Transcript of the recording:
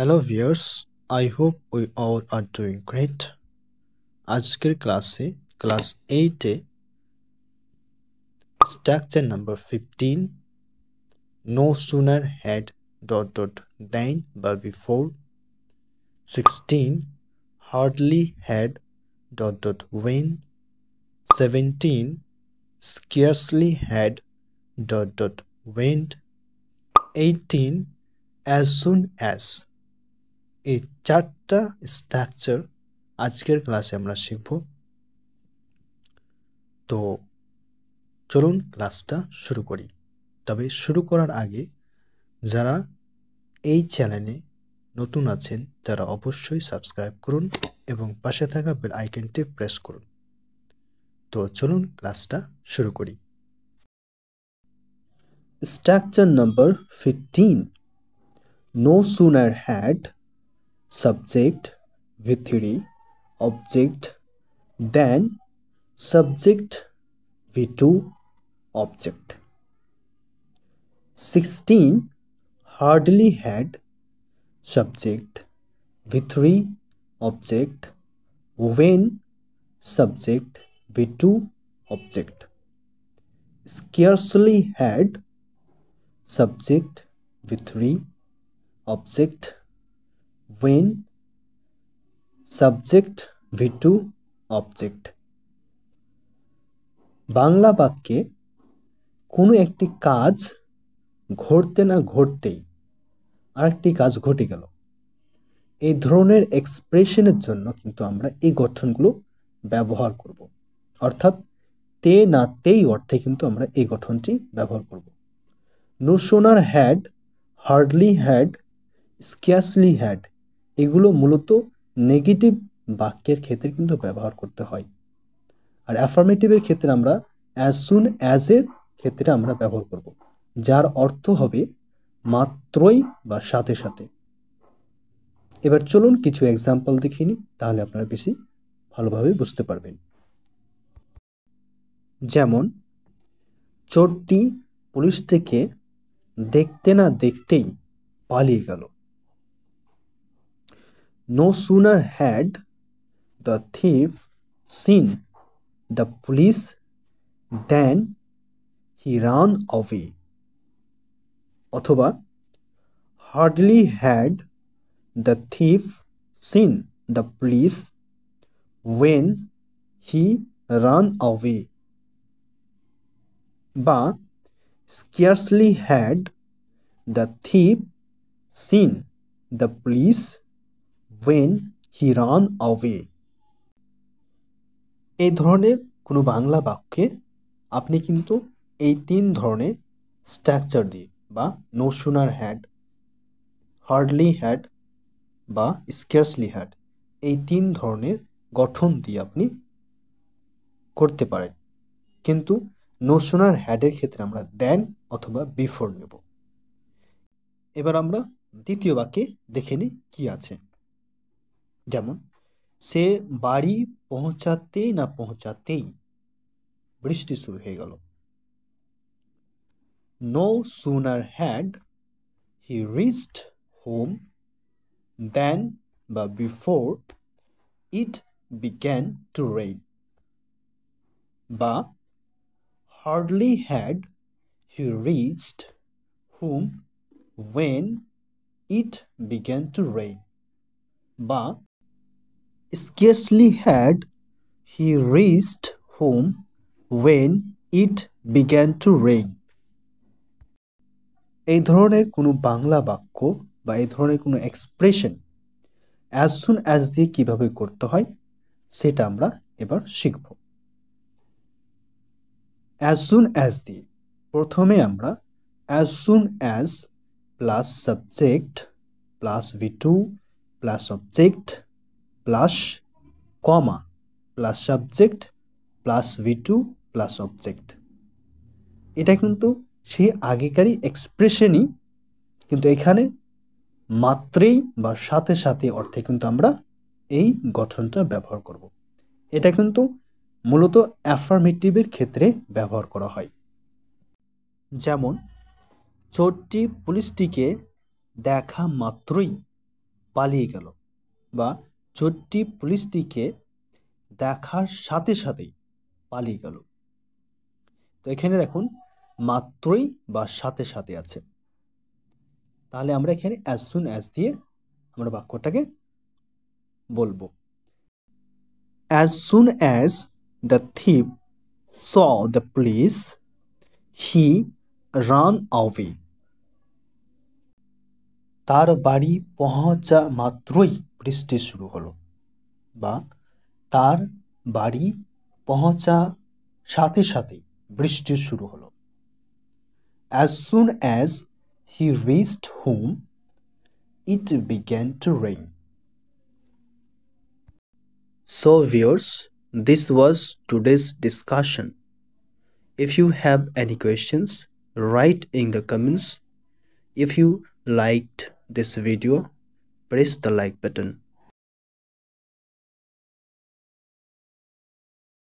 Hello viewers, I hope we all are doing great. আজকের ক্লাসে class 8 structure number 15 no sooner had ... than বা before, 16 hardly had ... when, 17 scarcely had ... went, 18 as soon as। এই চারটা structure আজকের ক্লাসে আমরা শিখব। তো চলুন ক্লাসটা শুরু করি। তবে শুরু করার আগে যারা এই চ্যানেলে নতুন আছেন তারা অবশ্যই সাবস্ক্রাইব করুন এবং পাশে থাকা বেল আইকনটি প্রেস করুন। তো চলুন ক্লাসটা শুরু করি। Structure number 15 no sooner had subject V3 object than subject V2 object. 16 hardly had subject V3 object when subject V2 object. Scarcely had subject V3 object when subject V2 object. Bangla বাক্যে কোনো একটি কাজ ঘটতে না ঘটতেই আরেকটি কাজ ঘটে গেল, এই ধরনের এক্সপ্রেশনের জন্য কিন্তু আমরা এই গঠনগুলো ব্যবহার করব। অর্থাৎ তে না তেই অর্থে কিন্তু আমরা এই গঠনটি ব্যবহার করব। No sooner had, hardly had, scarcely had এগুলো মূলত নেগেটিভ বাক্যের ক্ষেত্রে কিন্তু ব্যবহার করতে হয়। আর অ্যাফার্মেটিভের ক্ষেত্রে আমরা অ্যাজ সুন অ্যাজ এর ক্ষেত্রে আমরা ব্যবহার করব, যার অর্থ হবে মাত্রই বা সাথে সাথে। এবার চলুন কিছু এক্সাম্পল দেখে নিই, তাহলে আপনারা বেশি ভালোভাবে বুঝতে পারবেন। যেমন চোরটি পুলিশ থেকে দেখতে না দেখতেই পালিয়ে গেল। No sooner had the thief seen the police then he ran away. অথবা hardly had the thief seen the police when he ran away, বা scarcely had the thief seen the police when he ran away. এই ধরনের কোনো বাংলা বাক্যে আপনি কিন্তু এই তিন ধরনের স্ট্রাকচার দিয়ে বা no sooner had, hardly had বা স্কার্সলি হ্যাড এই তিন ধরনের গঠন দিয়ে আপনি করতে পারেন। কিন্তু নো সোনার হ্যাডের ক্ষেত্রে আমরা দেন অথবা বিফোর নেব। এবার আমরা দ্বিতীয় বাক্যে দেখে নিই কি আছে। যেমন সে বাড়ি পৌঁছাতেই না পৌঁছাতেই বৃষ্টি শুরু হয়ে গেল। No sooner had he reached home then বা before it began to rain, বা hardly had he reached home when it began to rain, বা scarcely had he reached home when it began to rain. এই ধরনের কোনো বাংলা বাক্য বা এই ধরনের কোনো এক্সপ্রেশন অ্যাজ সুন অ্যাজ দিয়ে কিভাবে করতে হয় সেটা আমরা এবার শিখব। অ্যাজ সুন অ্যাজ দিয়ে প্রথমে আমরা as soon as plus subject plus V2 plus object plus কমা plus subject plus V2 plus object, এটা কিন্তু সেই আগেকারই এক্সপ্রেশনই, কিন্তু এখানে মাত্রেই বা সাথে সাথে অর্থে কিন্তু আমরা এই গঠনটা ব্যবহার করব। এটা কিন্তু মূলত অ্যাফার্মেটিভের ক্ষেত্রে ব্যবহার করা হয়। যেমন চোরটি পুলিশটিকে দেখা মাত্রই পালিয়ে গেল, বা চোরটি পুলিশটিকে দেখার সাথে সাথেই পালিয়ে গেল। তো এখানে দেখুন মাত্রই বা সাথে সাথে আছে, তাহলে আমরা এখানে অ্যাজ সুন অ্যাজ দিয়ে আমরা বাক্যটাকে বলবো। As soon as the thief saw the police he ran away. তার বাড়ি পৌঁছা মাত্রই বৃষ্টি শুরু হলো, বা তার বাড়ি পৌঁছা সাথে সাথে বৃষ্টি শুরু হলো। As soon as he reached home, it began to rain. So viewers, this was today's discussion. If you have any questions, write in the comments. If you liked this video, press the like button.